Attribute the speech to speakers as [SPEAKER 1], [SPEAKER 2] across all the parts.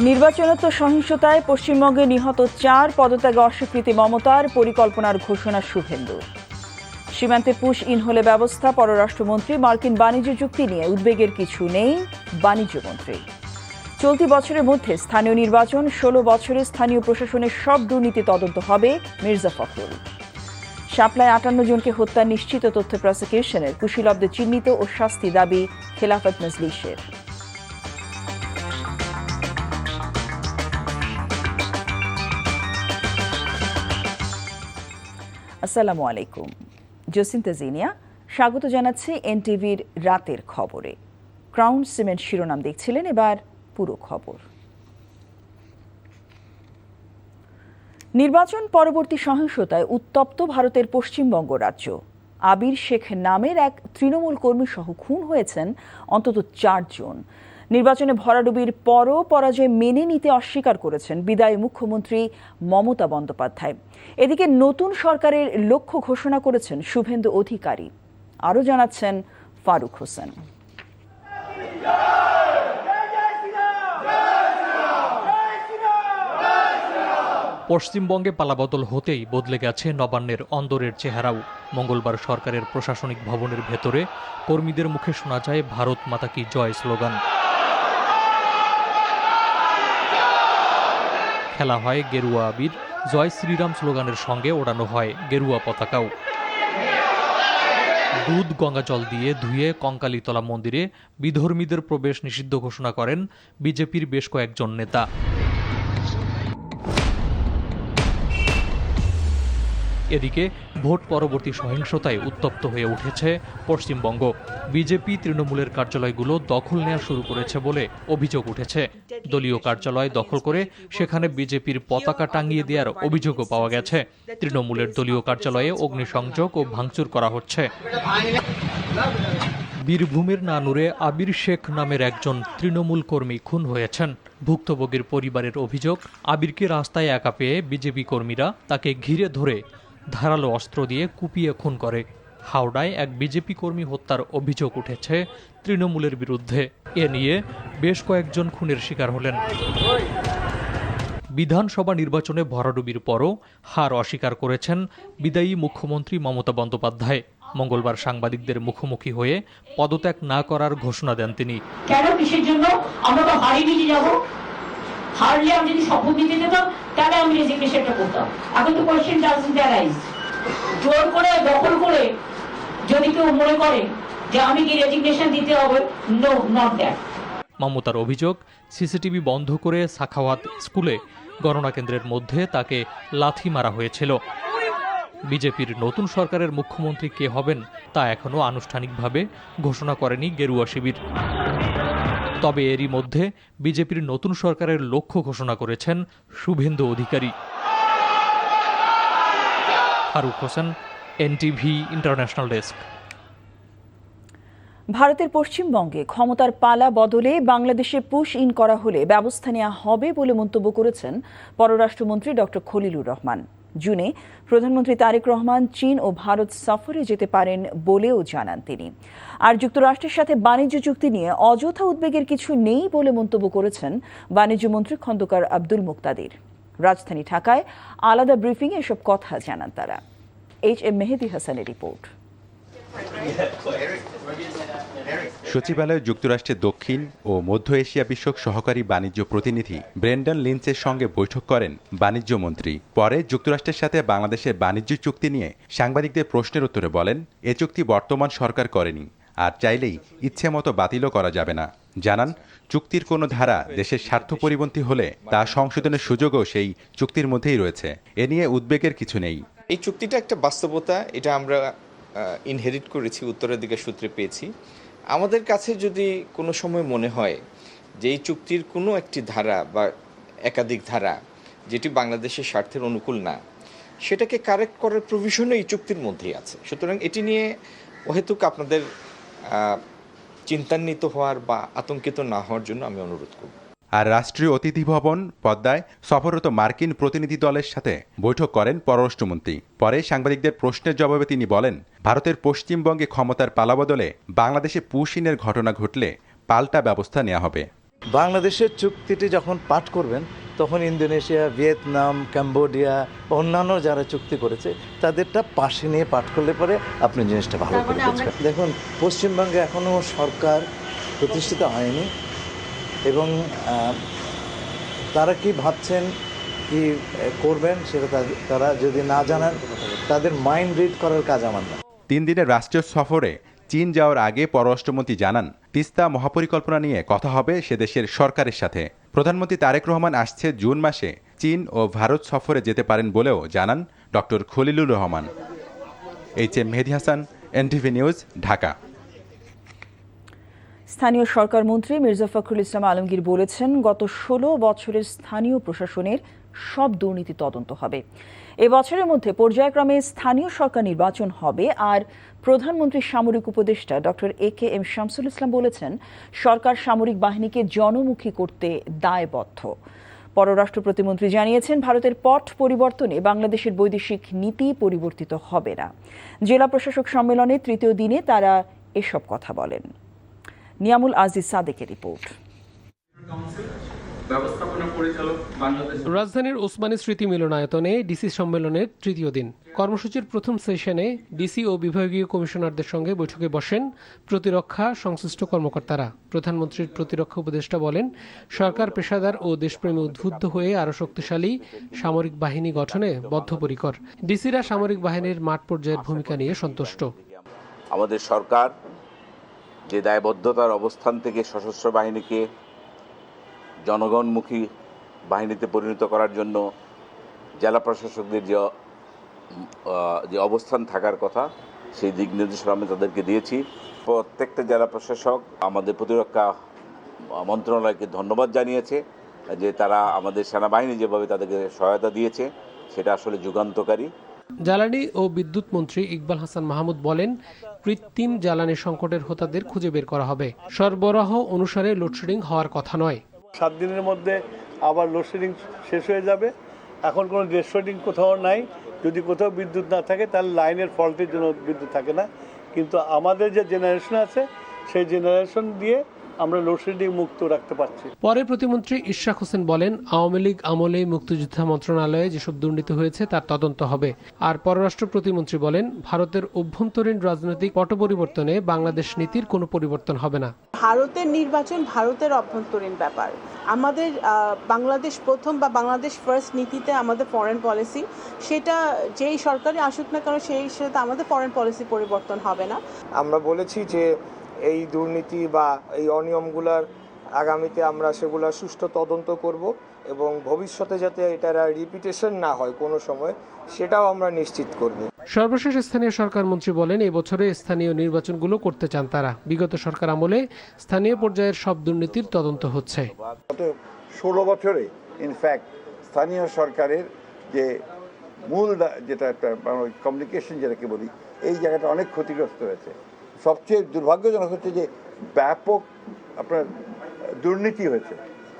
[SPEAKER 1] নির্বাচনোত্তর সহিংসতায় পশ্চিমবঙ্গে নিহত 4 পদত্যাগে অস্বীকৃতি মমতার, পরিকল্পনার ঘোষণা শুভেন্দুর। সীমান্তে পুশ ইন হলে ব্যবস্থা, পররাষ্ট্রমন্ত্রী। মার্কিন বাণিজ্য চুক্তি নিয়ে উদ্বেগের কিছু নেই, বাণিজ্যমন্ত্রী। চলতি বছরের মধ্যে স্থানীয় নির্বাচন, 16 বছরে স্থানীয় প্রশাসনের সব দুর্নীতি তদন্ত হবে, মির্জা ফখরুল। শাপলায় 58 জনকে হত্যা নিশ্চিত তথ্য প্রসিকিউশনের, কুশীলবদের চিহ্নিত ও শাস্তি দাবি খেলাফত মজলিসের। আসসালামু আলাইকুম, জসিন্তা জিনিয়া স্বাগত জানাচ্ছি এনটিভির রাতের খবরে। ক্রাউন সিমেন্ট শিরোনাম দেখছিলেন, এবার পুরো খবর। নির্বাচন পরবর্তী সহিংসতায় উত্তপ্ত ভারতের পশ্চিমবঙ্গ রাজ্য। আবির শেখ নামের এক তৃণমূল কর্মী সহ খুন হয়েছেন অন্তত 4 জন। নির্বাচনে ভরাডুবির পরও পরাজয় মেনে নিতে অস্বীকার করেছেন বিদায়ী মুখ্যমন্ত্রী মমতা বন্দ্যোপাধ্যায়। এদিকে নতুন সরকারের লক্ষ্য ঘোষণা করেছেন শুভেন্দু অধিকারী। আরও জানাচ্ছেন ফারুক হোসেন।
[SPEAKER 2] পশ্চিমবঙ্গে পালাবদল হতেই বদলে গেছে নবান্নের অন্দরের চেহারাও। মঙ্গলবার সরকারের প্রশাসনিক ভবনের ভেতরে কর্মীদের মুখে শোনা যায় ভারত মাতা কি জয় স্লোগান। খেলা হয় গেরুয়া আবির, জয় শ্রীরাম স্লোগানের সঙ্গে ওড়ানো হয় গেরুয়া পতাকাও। দুধ গঙ্গা জল দিয়ে ধুয়ে কঙ্কালীতলা মন্দিরে বিধর্মীদের প্রবেশ নিষিদ্ধ ঘোষণা করেন বিজেপির বেশ কয়েকজন নেতা। এদিকে ভোট পরবর্তী সহিংসতায় উত্তপ্ত হয়ে উঠেছে পশ্চিমবঙ্গ। বিজেপি তৃণমূলের কার্যালয়গুলো দখল নেওয়া শুরু করেছে বলে অভিযোগ উঠেছে। দলীয় কার্যালয় দখল করে সেখানে বিজেপির পতাকা টাঙিয়ে দেওয়ার অভিযোগও পাওয়া গেছে। তৃণমূলের দলীয় কার্যালয়ে অগ্নিসংযোগ ও ভাঙচুর করা হচ্ছে। বীরভূমের নানুরে আবির শেখ নামের একজন তৃণমূল কর্মী খুন হয়েছেন। ভুক্তভোগীর পরিবারের অভিযোগ, আবিরকে রাস্তায় একা পেয়ে বিজেপি কর্মীরা তাকে ঘিরে ধরে ধারালো অস্ত্র দিয়ে কুপিয়ে খুন করে। হাওড়ায় এক বিজেপি কর্মী হত্যার অভিযোগ উঠেছে তৃণমূলের বিরুদ্ধে। এ নিয়ে বেশ কয়েকজন খুনের শিকার হলেন। বিধানসভা নির্বাচনে ভরাডুবির পরও হার অস্বীকার করেছেন বিদায়ী মুখ্যমন্ত্রী মমতা বন্দ্যোপাধ্যায়। মঙ্গলবার সাংবাদিকদের মুখোমুখি হয়ে পদত্যাগ না করার ঘোষণা দেন তিনি।
[SPEAKER 3] কেন, কিসের জন্য? আমরা তো হারিয়ে নিয়ে যাবো। হারলে আমি যদি শপথ দিতে যেতাম তাহলে আমি রেজিগনেশনটা করতাম। এখন তো কোয়েশ্চেন ডাজন্ট অ্যারাইজ। জোর করে দখল করে যদি কেউ মনে করে যে আমি কি রেজিগনেশন দিতে হবে, নো, নট দ্যাট।
[SPEAKER 2] মমতার অভিযোগ, সিসিটিভি বন্ধ করে সাখাওয়াত স্কুলে গণনা কেন্দ্রের মধ্যে তাকে লাথি মারা হয়েছিল। বিজেপির নতুন সরকারের মুখ্যমন্ত্রী কে হবেন তা এখনও আনুষ্ঠানিকভাবে ঘোষণা করেনি গেরুয়া শিবির। তবে এরই মধ্যে বিজেপির নতুন সরকারের লক্ষ্য ঘোষণা করেছেন Suvendu Adhikari. Faruk Hossain, NTV international desk.
[SPEAKER 1] ভারতের পশ্চিমবঙ্গে ক্ষমতার পালা বদলে বাংলাদেশে পুশ ইন করা হলে ব্যবস্থা নেওয়া হবে বলে মন্তব্য করেছেন পররাষ্ট্রমন্ত্রী ডক্টর খলিলুর রহমান। জুনে প্রধানমন্ত্রী তারেক রহমান চীন ও ভারত সফরে যেতে পারেন বলেও জানান তিনি। আর যুক্তরাষ্ট্রের সাথে বাণিজ্য চুক্তি নিয়ে অযথা উদ্বেগের কিছু নেই বলে মন্তব্য করেছেন বাণিজ্যমন্ত্রী খন্দকার আব্দুল মুক্তাদির। রাজধানী ঢাকায় আলাদা ব্রিফিংয়ে এসব কথা জানান তারা। HM মেহেদী হাসানের রিপোর্ট।
[SPEAKER 4] সচিবালয়ে যুক্তরাষ্ট্রের দক্ষিণ ও মধ্য এশিয়া বিষয়ক সহকারী বাণিজ্য প্রতিনিধি ব্রেন্ডন লিঞ্চের সঙ্গে বৈঠক করেন বাণিজ্য মন্ত্রী। পরে যুক্তরাষ্ট্রের সাথে বাংলাদেশের বাণিজ্য চুক্তি নিয়ে সাংবাদিকদের প্রশ্নের উত্তরে বলেন, এ চুক্তি বর্তমান সরকার করেনি, আর চাইলেই ইচ্ছে মতো বাতিলও করা যাবে না। জানান, চুক্তির কোনো ধারা দেশের স্বার্থ পরিপন্থী হলে তা সংশোধনের সুযোগও সেই চুক্তির মধ্যেই রয়েছে। এ নিয়ে উদ্বেগের কিছু নেই।
[SPEAKER 5] এই চুক্তিটা একটা বাস্তবতা, এটা আমরা ইনহেরিট করেছি, উত্তরাধিকার সূত্রে পেয়েছি। আমাদের কাছে যদি কোনো সময় মনে হয় যে এই চুক্তির কোনো একটি ধারা বা একাধিক ধারা যেটি বাংলাদেশের স্বার্থের অনুকূল না, সেটাকে কারেক্ট করার প্রভিশনও এই চুক্তির মধ্যেই আছে। সুতরাং এটি নিয়ে অহেতুক আপনাদের চিন্তান্বিত হওয়ার বা আতঙ্কিত না হওয়ার জন্য আমি অনুরোধ করব।
[SPEAKER 4] আর রাষ্ট্রীয় অতিথি ভবন পদ্মায় সফররত মার্কিন প্রতিনিধি দলের সাথে বৈঠক করেন পররাষ্ট্রমন্ত্রী। পরে সাংবাদিকদের প্রশ্নের জবাবে তিনি বলেন, ভারতের পশ্চিমবঙ্গে ক্ষমতার পালাবদলে বাংলাদেশে পুশ ইনের ঘটনা ঘটলে পাল্টা ব্যবস্থা নেওয়া হবে।
[SPEAKER 6] বাংলাদেশের চুক্তিটি যখন পাঠ করবেন তখন ইন্দোনেশিয়া, ভিয়েতনাম, কম্বোডিয়া, অন্যান্য যারা চুক্তি করেছে তাদেরটা পাশে নিয়ে পাঠ করলে পরে আপনি জিনিসটা ভালো করে বুঝবেন। দেখুন, পশ্চিমবঙ্গে এখনও সরকার প্রতিষ্ঠিত হয়নি এবং তারা কি ভাবছেন, কি করবেন সেটা তারা যদি না জানান, তাদের মাইন্ড রিড করার কাজ আমার না।
[SPEAKER 4] 3 দিনের রাষ্ট্রীয় সফরে চীন যাওয়ার আগে পররাষ্ট্রমন্ত্রী জানান, তিস্তা মহাপরিকল্পনা নিয়ে কথা হবে সে দেশের সরকারের সাথে। প্রধানমন্ত্রী তারেক রহমান আসছে জুন মাসে চীন ও ভারত সফরে যেতে পারেন বলেও জানান ডক্টর খলিলুর রহমান। HM মেহেদী হাসান, NTV নিউজ, ঢাকা।
[SPEAKER 1] স্থানীয় সরকার মন্ত্রী মির্জা ফখরুল ইসলাম আলমগীর বলেছেন, গত 16 বছরের স্থানীয় প্রশাসনের সব দুর্নীতি তদন্ত হবে। এবছরের মধ্যে পর্যায়ক্রমে স্থানীয় সরকার নির্বাচন হবে। আর প্রধানমন্ত্রীর সামরিক উপদেষ্টা ডক্টর AKM শামসুল ইসলাম বলেছেন, সরকার সামরিক বাহিনীকে জনমুখী করতে দায়বদ্ধ। পররাষ্ট্র প্রতিমন্ত্রী জানিয়েছেন, ভারতের পট পরিবর্তনে বাংলাদেশের বৈদেশিক নীতি পরিবর্তিত হবে না। জেলা প্রশাসক সম্মেলনের 3য় দিনে তারা এসব কথা বলেন। নিয়ামুল আজিজ সাদেকের রিপোর্ট।
[SPEAKER 7] রাজধানীর ওসমানী স্মৃতি মিলনায়তনে ডিসি সম্মেলনের 3য় দিন। কর্মসূচির প্রথম সেশনে ডিসি ও বিভাগীয় কমিশনারদের সঙ্গে বৈঠকে বসেন প্রতিরক্ষা সংশ্লিষ্ট কর্মকর্তারা। প্রধানমন্ত্রীর প্রতিরক্ষা উপদেষ্টা বলেন, সরকার পেশাদার ও দেশপ্রেমী উদ্বুদ্ধ হয়ে আরও শক্তিশালী সামরিক বাহিনী গঠনে বদ্ধপরিকর। ডিসিরা সামরিক বাহিনীর মাঠ পর্যায়ের ভূমিকা নিয়ে সন্তুষ্ট।
[SPEAKER 8] আমাদের সরকার যে দায়বদ্ধতার অবস্থান থেকে সশস্ত্র বাহিনীকে জনগণমুখী বাহিনীতে পরিণত করার জন্য জেলা প্রশাসকদের যে অবস্থান থাকার কথা, সেই দিক নির্দেশনা আমি তাদেরকে দিয়েছি। প্রত্যেকটা জেলা প্রশাসক আমাদের প্রতিরক্ষা মন্ত্রণালয়কে ধন্যবাদ জানিয়েছে যে তারা আমাদের সেনাবাহিনী যেভাবে তাদেরকে সহায়তা দিয়েছে সেটা আসলে যুগান্তকারী।
[SPEAKER 7] জ্বালানি ও বিদ্যুৎ মন্ত্রী ইকবাল হাসান মাহমুদ বলেন, কৃত্রিম জ্বালানি সংকটের হোতাদের খুঁজে বের করা হবে। সরবরাহ অনুসারে লোডশেডিং হওয়ার কথা নয়।
[SPEAKER 9] 7 দিনের মধ্যে আবার লোডশেডিং শেষ হয়ে যাবে। এখন কোনো লোডশেডিং কোথাও নাই। যদি কোথাও বিদ্যুৎ না থাকে তাহলে লাইনের ফল্টের জন্য বিদ্যুৎ থাকে না। কিন্তু আমাদের যে জেনারেশন আছে সেই জেনারেশন দিয়ে আমরা লোডশেডিং মুক্ত রাখতে পারছি।
[SPEAKER 7] পরে প্রতিমন্ত্রী ইশরাক হোসেন বলেন, আওয়ামী লীগ আমলে মুক্তিযোদ্ধা মন্ত্রণালয়ে যেসব দুর্নীতি হয়েছে তার তদন্ত হবে। আর পররাষ্ট্র প্রতিমন্ত্রী বলেন, ভারতের অভ্যন্তরীণ রাজনৈতিক পট পরিবর্তনে বাংলাদেশ নীতির কোনো পরিবর্তন হবে না।
[SPEAKER 10] ভারতের নির্বাচন ভারতের অভ্যন্তরীণ ব্যাপার। আমাদের বাংলাদেশ প্রথম বা বাংলাদেশ ফার্স্ট নীতিতে আমাদের ফরেন পলিসি, সেটা যেই সরকারই আসুক না কেন সেই সাথে আমাদের ফরেন পলিসি পরিবর্তন হবে না।
[SPEAKER 11] আমরা বলেছি যে এই দুর্নীতি বা এই অনিয়মগুলার আগামীতে আমরা সেগুলা সুষ্ঠু তদন্ত করব এবং ভবিষ্যতে যাতে এটার রিপিটেশন না হয় কোনো সময়, সেটাও আমরা নিশ্চিত করব।
[SPEAKER 7] সর্বশেষ স্থানীয় সরকার মন্ত্রী বলেন, এই বছরে স্থানীয় নির্বাচনগুলো করতে চান তারা। বিগত সরকার আমলে স্থানীয় পর্যায়ের সব দুর্নীতির তদন্ত হচ্ছে।
[SPEAKER 12] গত 16 বছরে ইনফ্যাক্ট স্থানীয় সরকারের যে মূল যেটা একটা কমিউনিকেশন যেটাকে বলি, এই জায়গাটা অনেক ক্ষতিগ্রস্ত হয়েছে। সবচেয়ে দুর্ভাগ্যজনক হচ্ছে যে ব্যাপক আপনার দুর্নীতি হয়েছে।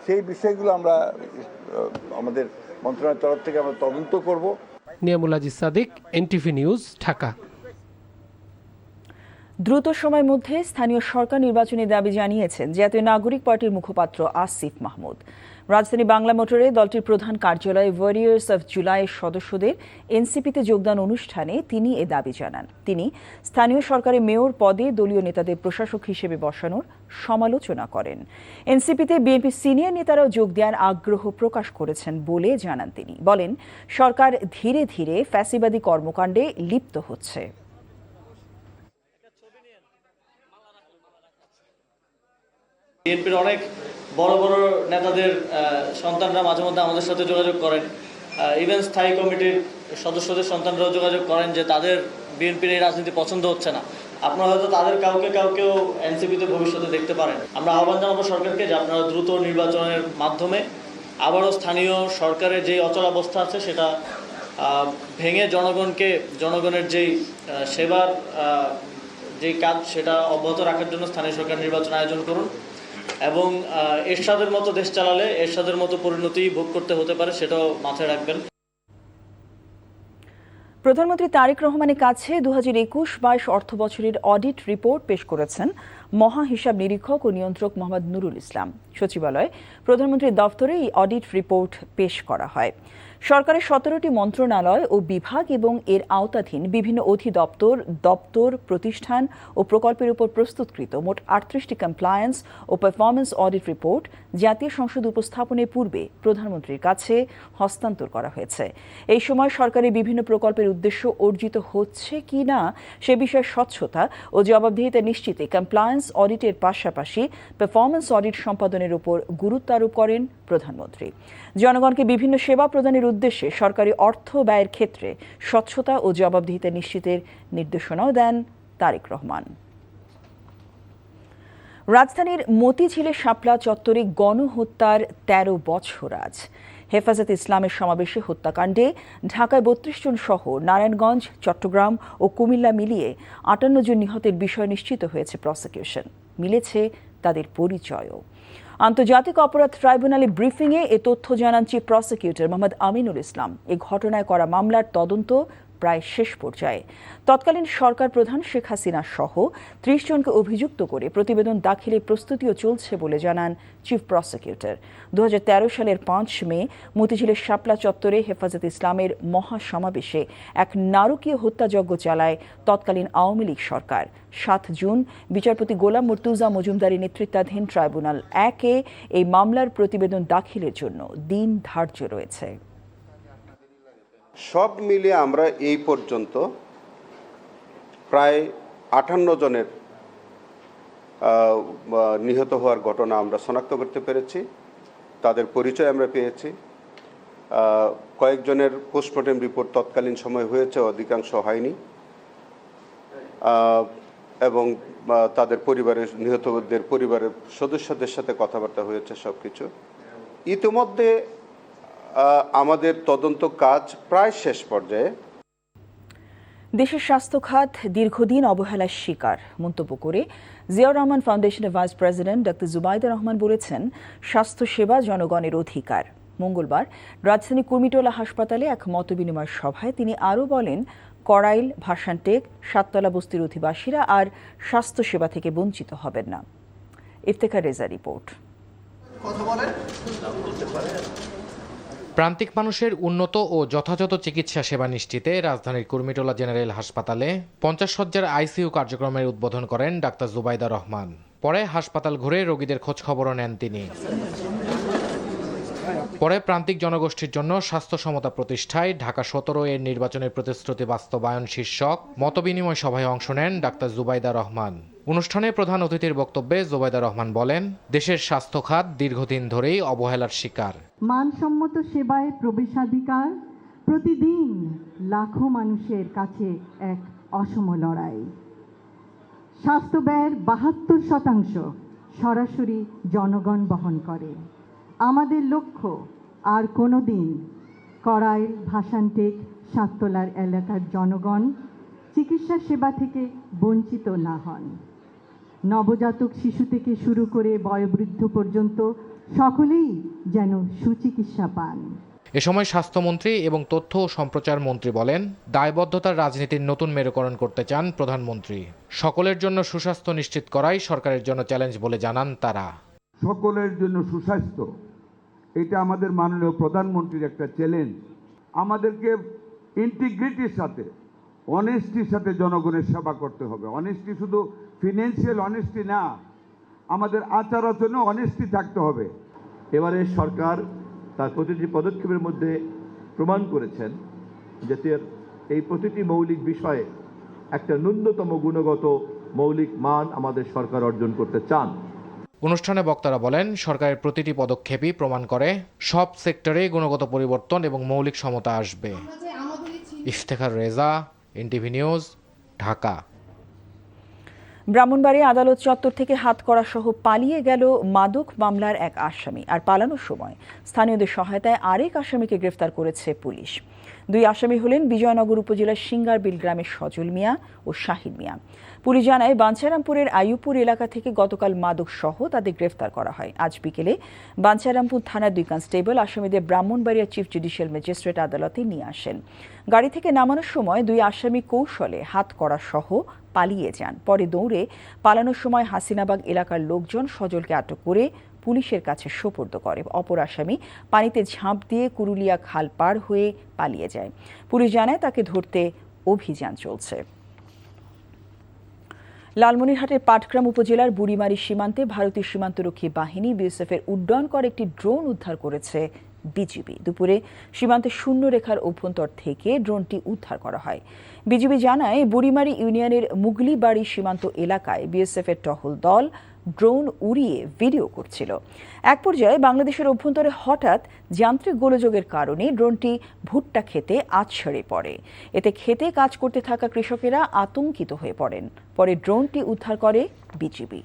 [SPEAKER 12] সেই বিষয়গুলো আমরা আমাদের মন্ত্রণালয়ের তরফ থেকে আমরা তদন্ত করব।
[SPEAKER 7] Niyamul Aziz Sadiq, NTV news, Dhaka.
[SPEAKER 1] দ্রুত সময়ের মধ্যে স্থানীয় সরকার নির্বাচনের দাবি জানিয়েছেন জাতীয় নাগরিক পার্টির মুখপাত্র আসিফ মাহমুদ। রাজধানী বাংলা মোটরে দলটির প্রধান কার্যালয়ে ওয়ারিয়ার্স অফ জুলাইয়ের সদস্যদের এনসিপিতে যোগদান অনুষ্ঠানে তিনি এ দাবি জানান। তিনি স্থানীয় সরকারের মেয়র পদে দলীয় নেতাদের প্রশাসক হিসেবে বসানোর সমালোচনা করেন। এনসিপিতে বিএনপি সিনিয়র নেতারাও যোগ দেওয়ার আগ্রহ প্রকাশ করেছেন বলে জানান তিনি। বলেন, সরকার ধীরে ধীরে ফ্যাসিবাদী কর্মকাণ্ডে লিপ্ত হচ্ছে।
[SPEAKER 13] বিএনপির অনেক বড় বড় নেতাদের সন্তানরা মাঝে মধ্যে আমাদের সাথে যোগাযোগ করেন। ইভেন স্থায়ী কমিটির সদস্যদের সন্তানরাও যোগাযোগ করেন যে তাদের বিএনপির এই রাজনীতি পছন্দ হচ্ছে না। আপনারা হয়তো তাদের কাউকেও এনসিপিতে ভবিষ্যতে দেখতে পারেন। আমরা আহ্বান জানাবো সরকারকে যে আপনারা দ্রুত নির্বাচনের মাধ্যমে আবারও স্থানীয় সরকারের যেই অচলাবস্থা আছে সেটা ভেঙে জনগণের যেই সেবার যেই কাজ সেটা অব্যাহত রাখার জন্য স্থানীয় সরকার নির্বাচন আয়োজন করুন এবং এরশাদের মতো দেশ চালালে এরশাদের মতো পরিণতি ভোগ করতে হতে পারে, সেটাও মাথায় রাখবেন।
[SPEAKER 1] প্রধানমন্ত্রী তারেক রহমানের কাছে 2021-22 অর্থ বছরের অডিট রিপোর্ট পেশ করেছেন মহা হিসাব নিরীক্ষক ও নিয়ন্ত্রক মোহাম্মদ নুরুল ইসলাম। সচিবালয় প্রধানমন্ত্রীর দফতরে এই অডিট রিপোর্ট পেশ করা হয়। সরকারের 17টি মন্ত্রণালয় ও বিভাগ এবং এর আওতাধীন বিভিন্ন অধিদপ্তর, দপ্তর, প্রতিষ্ঠান ও প্রকল্পের উপর প্রস্তুতকৃত মোট 38টি কমপ্লায়েন্স ও পারফরমেন্স অডিট রিপোর্ট জাতীয় সংসদ উপস্থাপনের পূর্বে প্রধানমন্ত্রীর কাছে হস্তান্তর করা হয়েছে। এই সময় সরকারের বিভিন্ন প্রকল্পের উদ্দেশ্য অর্জিত হচ্ছে কি না সে বিষয়ে স্বচ্ছতা ও জবাবদিহিতা নিশ্চিতে কমপ্লায়েন্স অডিটের পাশাপাশি পারফরমেন্স অডিট সম্পাদনের উপর গুরুত্ব আরোপ করেন প্রধানমন্ত্রী। জনগণকে বিভিন্ন সেবা প্রদানের উদ্দেশ্যে সরকারি অর্থ ব্যয়ের ক্ষেত্রে স্বচ্ছতা ও জবাবদিহিতা নিশ্চিতের নির্দেশনাও দেন তারেক রহমান। রাজধানীর মতিঝিলের শাপলা চত্বরে গণহত্যার 13 বছর আজ। হেফাজতে ইসলামের সমাবেশে হত্যাকাণ্ডে ঢাকায় 32 জন সহ নারায়ণগঞ্জ, চট্টগ্রাম ও কুমিল্লা মিলিয়ে 58 জন নিহতের বিষয় নিশ্চিত হয়েছে প্রসিকিউশন। মিলেছে তাদের পরিচয়ও। আন্তর্জাতিক অপরাধ ট্রাইব্যুনালে ব্রিফিংয়ে এ তথ্য জানান চিফ প্রসিকিউটর মোহাম্মদ আমিনুল ইসলাম। এই ঘটনায় করা মামলার তদন্ত প্রায় শেষ পর্যায়ে। তৎকালীন সরকার প্রধান শেখ হাসিনা সহ 30 জনকে অভিযুক্ত করে প্রতিবেদন দাখিলের প্রস্তুতিও চলছে বলে জানান চিফ প্রসিকিউটর। 2013 সালের 5 মে মতিঝিলের শাপলা চত্বরে হেফাজতে ইসলামের মহাসমাবেশে এক নারকীয় হত্যাযজ্ঞ চালায় তৎকালীন আওয়ামী লীগ সরকার। 7 জুন বিচারপতি গোলাম মুর্তুজা মজুমদারের নেতৃত্বাধীন ট্রাইব্যুনাল 1-এ এই মামলার প্রতিবেদন দাখিলের জন্য দিন ধার্য রয়েছে।
[SPEAKER 14] সব মিলিয়ে আমরা এই পর্যন্ত প্রায় 58 জনের নিহত হওয়ার ঘটনা আমরা শনাক্ত করতে পেরেছি। তাদের পরিচয় আমরা পেয়েছি। কয়েকজনের পোস্টমর্টেম রিপোর্ট তৎকালীন সময় হয়েছে, অধিকাংশ হয়নি, এবং তাদের পরিবারের, নিহতদের পরিবারের সদস্যদের সাথে কথাবার্তা হয়েছে। সব কিছু ইতিমধ্যে আমাদের তদন্ত কাজ প্রায় শেষ পর্যায়ে।
[SPEAKER 1] দেশের স্বাস্থ্য খাত দীর্ঘদিন অবহেলার শিকার মন্তব্য করে জিয়াউর রহমান ফাউন্ডেশনের vice president doctor Zubaida Rahman বলেছেন, স্বাস্থ্যসেবা জনগণের অধিকার। মঙ্গলবার রাজধানী কুর্মিটোলা হাসপাতালে এক মতবিনিময় সভায় তিনি আরও বলেন, কড়াইল, ভাসানটেক, সাততলা বস্তির অধিবাসীরা আর স্বাস্থ্যসেবা থেকে বঞ্চিত হবেন না। ইফতেখার রেজা রিপোর্ট।
[SPEAKER 15] প্রান্তিক মানুষের উন্নত ও যথাযথ চিকিৎসা সেবা নিশ্চিতে রাজধানীর কুর্মিটোলা জেনারেল হাসপাতালে 50 শয্যার আইসিইউ কার্যক্রমের উদ্বোধন করেন ডাক্তার জুবাইদা রহমান। পরে হাসপাতাল ঘুরে রোগীদের খোঁজখবরও নেন তিনি। পরে প্রান্তিক জনগোষ্ঠীর জন্য স্বাস্থ্য সমতা প্রতিষ্ঠায় ঢাকা 17 এর নির্বাচনের প্রতিশ্রুতি বাস্তবায়ন শীর্ষক মতবিনিময় সভায় অংশ নেন ডাক্তার জুবাইদা রহমান। অনুষ্ঠানে প্রধান অতিথির বক্তব্যে জুবাইদা রহমান বলেন, দেশের স্বাস্থ্য খাত দীর্ঘদিন ধরেই অবহেলার শিকার।
[SPEAKER 16] মানসম্মত সেবায় প্রবেশাধিকার প্রতিদিন লাখো মানুষের কাছে এক অসম লড়াই। স্বাস্থ্য ব্যয়ের 72% সরাসরি জনগণ বহন করে। আমাদের লক্ষ্য আর কোনোদিন কড়াইল, ভাসানটেক, সাততলার এলাকার জনগণ চিকিৎসা সেবা থেকে বঞ্চিত না হন। নবজাতক শিশু থেকে শুরু করে বয়োবৃদ্ধ পর্যন্ত সকলেই যেন সুচিকিৎসা পান।
[SPEAKER 15] এ সময় স্বাস্থ্যমন্ত্রী এবং তথ্য ও সম্প্রচার মন্ত্রী বলেন, দায়বদ্ধতার রাজনীতির নতুন মেরুকরণ করতে চান প্রধানমন্ত্রী। সকলের জন্য সুস্বাস্থ্য নিশ্চিত করাই সরকারের জন্য চ্যালেঞ্জ বলে জানান তারা।
[SPEAKER 12] সকলের জন্য সুস্বাস্থ্য, এটা আমাদের মাননীয় প্রধানমন্ত্রীর একটা চ্যালেঞ্জ। আমাদেরকে ইন্টিগ্রিটির সাথে, অনেস্টির সাথে জনগণের সেবা করতে হবে। অনেস্টি শুধু ফিনান্সিয়াল অনেস্টি না, আমাদের আচার আচরণে অনেস্টি থাকতে হবে।
[SPEAKER 17] এবারে সরকার তার প্রতিটি পদক্ষেপের মধ্যে প্রমাণ করেছেন যে এই প্রতিটি মৌলিক বিষয়ে একটা ন্যূনতম গুণগত মৌলিক মান আমাদের সরকার অর্জন করতে চান।
[SPEAKER 15] অনুষ্ঠানে বক্তারা বলেন, সরকারের প্রতিটি পদক্ষেপই প্রমাণ করে সব সেক্টরে গুণগত পরিবর্তন এবং মৌলিক সমতা আসবে। Iftekhar Reza, NTV news, Dhaka.
[SPEAKER 1] ব্রাহ্মণবাড়িয়া আদালত চত্বর থেকে হাতকড়া সহ পালিয়ে গেল মাদক মামলার এক আসামি। আর পালানোর সময় স্থানীয়দের সহায়তায় আরেক আসামিকে গ্রেফতার করেছে পুলিশ। দুই আসামি হলেন বিজয়নগর উপজেলার সিঙ্গারবিল গ্রামের সজল মিয়া ও শাহিন মিয়া। পুলিশ জানায়, বাঞ্ছারামপুরের আইয়ুপুর এলাকা থেকে গতকাল মাদক সহ তাদের গ্রেফতার করা হয়। আজ বিকেলে বাঞ্ছারামপুর থানার 2 কনস্টেবল আসামিদের ব্রাহ্মণবাড়িয়া চিফ জুডিশিয়াল ম্যাজিস্ট্রেট আদালতে নিয়ে আসেন। গাড়ি থেকে নামানোর সময় 2 আসামি কৌশলে হাত করা সহ পালিয়ে যান। পরে দৌড়ে পালানোর সময় হাসিনাবাগ এলাকার লোকজন সজলকে আটক করে পুলিশের কাছে সোপর্দ করে। অপর আসামি পানিতে ঝাঁপ দিয়ে কুরুলিয়া খাল পার হয়ে পালিয়ে যায়। পুলিশ জানায়, তাকে ধরতে অভিযান চলছে। লালমনিরহাটের পাটগ্রাম উপজেলার বুড়িমারি সীমান্তে ভারতীয় সীমান্তরক্ষী বাহিনী বিএসএফের উড্ডয়নকর একটি ড্রোন উদ্ধার করেছে বিজিবি। দুপুরে সীমান্তের শূন্য রেখার অভ্যন্তর থেকে ড্রোনটি উদ্ধার করা হয়। বিজিবি জানায়, বুড়িমারি ইউনিয়নের মুগলিবাড়ি সীমান্ত এলাকায় বিএসএফের টহল দল ড্রোন উড়িয়ে ভিডিও করছিল। এক পর্যায়ে বাংলাদেশের অভ্যন্তরে হঠাৎ যান্ত্রিক গোলযোগের কারণে ড্রোনটি ভুট্টা খেতে আছড়ে পড়ে। এতে খেতে কাজ করতে থাকা কৃষকেরা আতঙ্কিত হয়ে পড়েন। পরে ড্রোনটি উদ্ধার করে বিজিবি।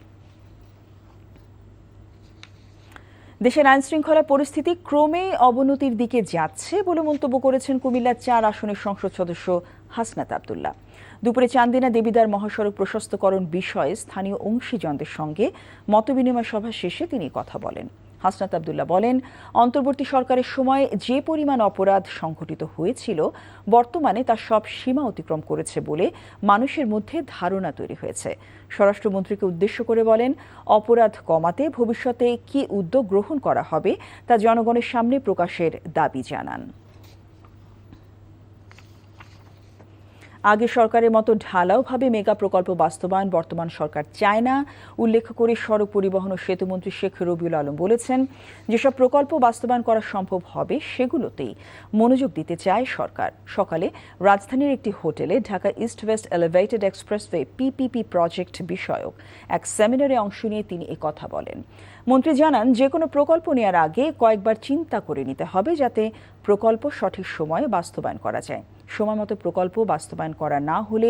[SPEAKER 1] দেশের আইনশৃঙ্খলা পরিস্থিতি ক্রমে অবনতির দিকে যাচ্ছে বলে মন্তব্য করেছেন কুমিল্লা 4 আসনের সংসদ সদস্য হাসনাত আব্দুল্লাহ। দুপুরে চান্দিনা দেবিদ্বার মহাসড়ক প্রশস্তকরণ বিষয়ে স্থানীয় অংশীজনদের সঙ্গে মতবিনিময় সভা শেষে তিনি কথা বলেন। হাসনাত আব্দুল্লাহ বলেন, অন্তর্বর্তী সরকারের সময় যে পরিমাণ অপরাধ সংঘটিত হয়েছিল বর্তমানে তা সব সীমা অতিক্রম করেছে বলে মানুষের মধ্যে ধারণা তৈরি হয়েছে। স্বরাষ্ট্রমন্ত্রীকে উদ্দেশ্য করে বলেন, অপরাধ কমাতে ভবিষ্যতে কি উদ্যোগ গ্রহণ করা হবে তা জনগণের সামনে প্রকাশের দাবি জানান। আগে সরকারের মতো ঢালাওভাবে মেগা প্রকল্প বাস্তবায়ন বর্তমান সরকার চায় না উল্লেখ করে সড়ক পরিবহন ও সেতুমন্ত্রী শেখ রবিউল আলম বলেছেন, যেসব প্রকল্প বাস্তবায়ন করা সম্ভব হবে সেগুলোতেই মনোযোগ দিতে চায় সরকার। সকালে রাজধানীর একটি হোটেলে Dhaka east West elevated expressway PPP project বিষয়ক এক সেমিনারে অংশ নিয়ে তিনি কথা বলেন। মন্ত্রী জানান, যে কোনো প্রকল্প নেওয়ার আগে কয়েকবার চিন্তা করে নিতে হবে যাতে প্রকল্প সঠিক সময়ে বাস্তবায়ন করা যায়। সময় মতো প্রকল্প বাস্তবায়ন করা না হলে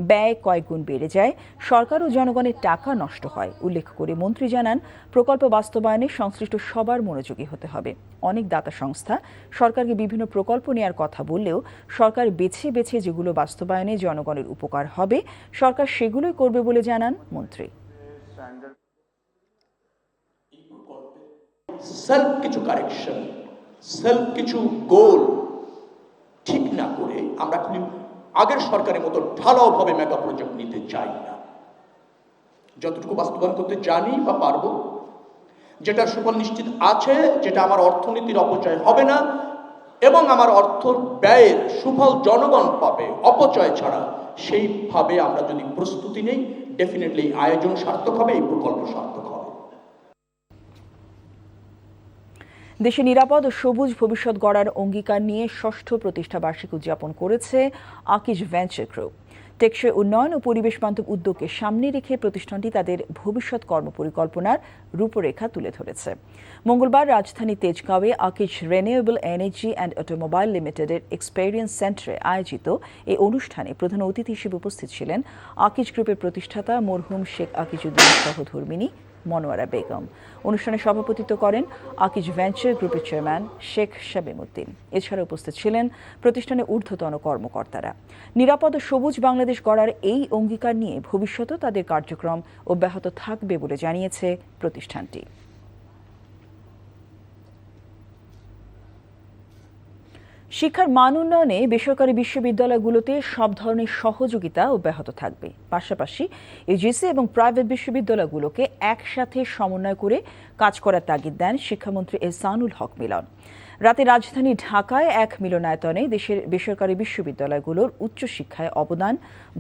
[SPEAKER 1] ব্যয় কয়েক গুণ বেড়ে যায়, সরকার ও জনগণের টাকা নষ্ট হয়। উল্লেখ করে মন্ত্রী জানান, প্রকল্প বাস্তবায়নে সংশ্লিষ্ট সবার মনোযোগী হতে হবে। অনেক দাতা সংস্থা সরকারকে বিভিন্ন প্রকল্প নেওয়ার কথা বললেও সরকার বেছে বেছে যেগুলো বাস্তবায়নে জনগণের উপকার হবে সরকার সেগুলোই করবে বলে জানান মন্ত্রী।
[SPEAKER 18] সেলফ কিছু কারেকশন, সেলফ কিছু গোল ঠিক না করে আমরা খালি আগের সরকারের মতো ঢালাওভাবে মেগা প্রজেক্ট নিতে চাই না। যতটুকু বাস্তবায়ন করতে জানি বা পারবো, যেটা সুফল নিশ্চিত আছে, যেটা আমার অর্থনীতির অপচয় হবে না এবং আমার অর্থ ব্যয়ের সুফল জনগণ পাবে অপচয় ছাড়া, সেইভাবে আমরা যদি প্রস্তুতি নেই, ডেফিনেটলি আয়োজন সার্থক হবে, এই প্রকল্প সার্থক হবে।
[SPEAKER 1] দেশে নিরাপদ ও সবুজ ভবিষ্যৎ গড়ার অঙ্গীকার নিয়ে 6ষ্ঠ প্রতিষ্ঠা বার্ষিকী উদযাপন করেছে আকিজ ভেঞ্চার গ্রুপ। টেকসই উন্নয়ন ও পরিবেশ বান্ধব উদ্যোগকে সামনে রেখে প্রতিষ্ঠানটি তাদের ভবিষ্যৎ কর্মপরিকল্পনার রূপরেখা তুলে ধরেছে। মঙ্গলবার রাজধানী তেজগাঁওয়ে Akij renewable energy and automobile লিমিটেডের এক্সপেরিয়েন্স সেন্টারে আয়োজিত এই অনুষ্ঠানে প্রধান অতিথি হিসেবে উপস্থিত ছিলেন আকিজ গ্রুপের প্রতিষ্ঠাতা মরহুম শেখ আকিজউদ্দিনের সহধর্মিণী মনোয়ারা বেগম। অনুষ্ঠানে সভাপতিত্ব করেন আকিজ ভেঞ্চার গ্রুপের চেয়ারম্যান শেখ শাবিমউদ্দিন। এছাড়া উপস্থিত ছিলেন প্রতিষ্ঠানের ঊর্ধ্বতন কর্মকর্তারা। নিরাপদ ও সবুজ বাংলাদেশ গড়ার এই অঙ্গীকার নিয়ে ভবিষ্যতেও তাদের কার্যক্রম অব্যাহত থাকবে বলে জানিয়েছে প্রতিষ্ঠানটি। শিক্ষার মান উন্নয়নে বেসরকারি বিশ্ববিদ্যালয়গুলোতে সব ধরনের সহযোগিতা অব্যাহত থাকবে। পাশাপাশি ইউজিসি এবং প্রাইভেট বিশ্ববিদ্যালয়গুলোকে একসাথে সমন্বয় করে কাজ করার তাগিদ দেন শিক্ষামন্ত্রী এহসানুল হক মিলন। রাতে রাজধানী ঢাকায় এক মিলনায়তনে দেশের বেসরকারি বিশ্ববিদ্যালয়গুলোর উচ্চশিক্ষায় অবদান,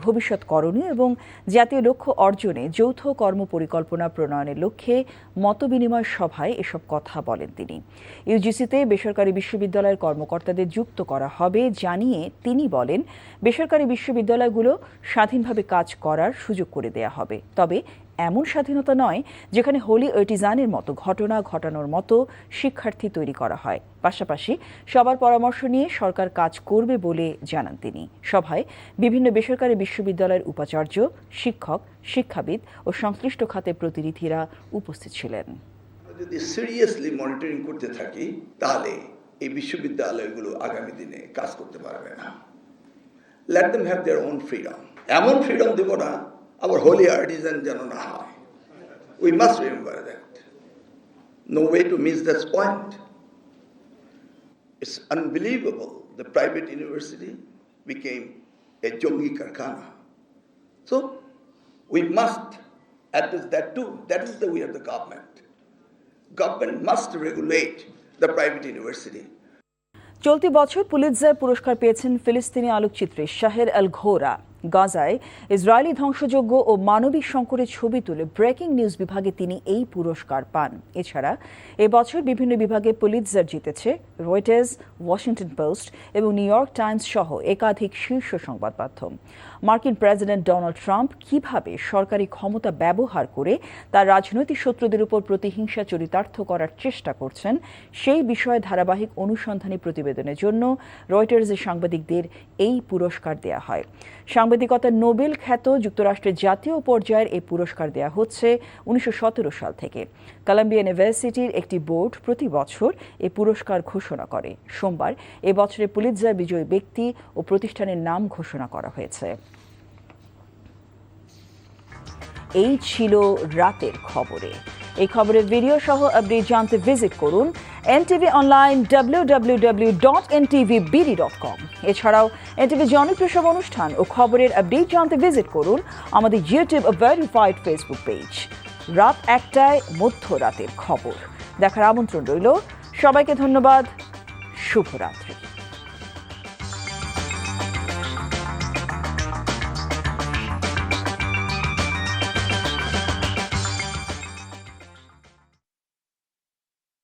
[SPEAKER 1] ভবিষ্যৎ করণীয় এবং জাতীয় লক্ষ্য অর্জনে যৌথ কর্মপরিকল্পনা প্রণয়নের লক্ষ্যে মতবিনিময় সভায় এসব কথা বলেন তিনি। ইউজিসিতে বেসরকারি বিশ্ববিদ্যালয়ের কর্মকর্তাদের যুক্ত করা হবে জানিয়ে তিনি বলেন, বেসরকারি বিশ্ববিদ্যালয়গুলো স্বাধীনভাবে কাজ করার সুযোগ করে দেয়া হবে, তবে এমন স্বাধীনতা নয় যেখানে হোলি আর্টিজানের মতো ঘটনা ঘটানোর মতো শিক্ষার্থী তৈরি করা হয়। পাশাপাশি সবার পরামর্শ নিয়ে সরকার কাজ করবে বলে জানান তিনি। সভায় বিভিন্ন বেসরকারি বিশ্ববিদ্যালয়ের উপাচার্য, শিক্ষক, শিক্ষাবিদ ও সংশ্লিষ্ট খাতের প্রতিনিধিরা উপস্থিত ছিলেন।
[SPEAKER 19] যদি সিরিয়াসলি মনিটরিং করতে থাকি তাহলে
[SPEAKER 18] এই বিশ্ববিদ্যালয়গুলো আগামী দিনে কাজ করতে পারবে না। Let them have their own freedom. এমন ফ্রিডম দেব না আবার হোলি আর্টিজান যেন না হয়। We must remember that. No way to miss this point. It's unbelievable. The private university became a Jongi Karkhana. So we must address that too. That is the way of the government. Government must regulate the private university.
[SPEAKER 1] চলতি বছর Pulitzer পুরস্কার পেয়েছেন ফিলিস্তিনি আলোকচিত্রী শাহের আল ঘোরা। গাজায় Israeli ধ্বংসযজ্ঞ ও মানবিক সংকটের ছবি তুলে ব্রেকিং নিউজ বিভাগে তিনি এই পুরস্কার পান। এছাড়া এবছর বিভিন্ন বিভাগে পুলিৎজার জিতেছে রয়টার্স, ওয়াশিংটন পোস্ট এবং নিউ ইয়র্ক টাইমস সহ একাধিক শীর্ষ সংবাদ মাধ্যম। মার্কিন প্রেসিডেন্ট ডোনাল্ড ট্রাম্প কিভাবে সরকারি ক্ষমতা ব্যবহার করে তার রাজনৈতিক শত্রুদের উপর প্রতিহিংসা চরিতার্থ করার চেষ্টা করছেন সেই বিষয়ে ধারাবাহিক অনুসন্ধানী প্রতিবেদনের জন্য রয়টার্সের সাংবাদিকদের এই পুরস্কার দেয়া হয়। সাংবাদিকতার নোবেল খ্যাত যুক্তরাষ্ট্রের জাতীয় পর্যায়ের এই পুরস্কার দেয়া হচ্ছে 1917 সাল থেকে। কলাম্বিয়া ইউনিভার্সিটির একটি বোর্ড প্রতি বছর এই পুরস্কার ঘোষণা করে। সোমবার এবছরের পুলিৎজার বিজয়ী ব্যক্তি ও প্রতিষ্ঠানের নাম ঘোষণা করা হয়েছে। এই ছিল রাতের খবরে। এই খবরের ভিডিও সহ আপডেট জানতে ভিজিট করুন NTV অনলাইন www.ntvbd.com। এছাড়াও NTV জনপ্রিয় সব অনুষ্ঠান ও খবরের আপডেট জানতে ভিজিট করুন আমাদের ইউটিউব ভেরিফাইড ফেসবুক পেজ। রাত 1টায় মধ্যরাতের খবর দেখার আমন্ত্রণ রইল। সবাইকে ধন্যবাদ। শুভরাত্রি।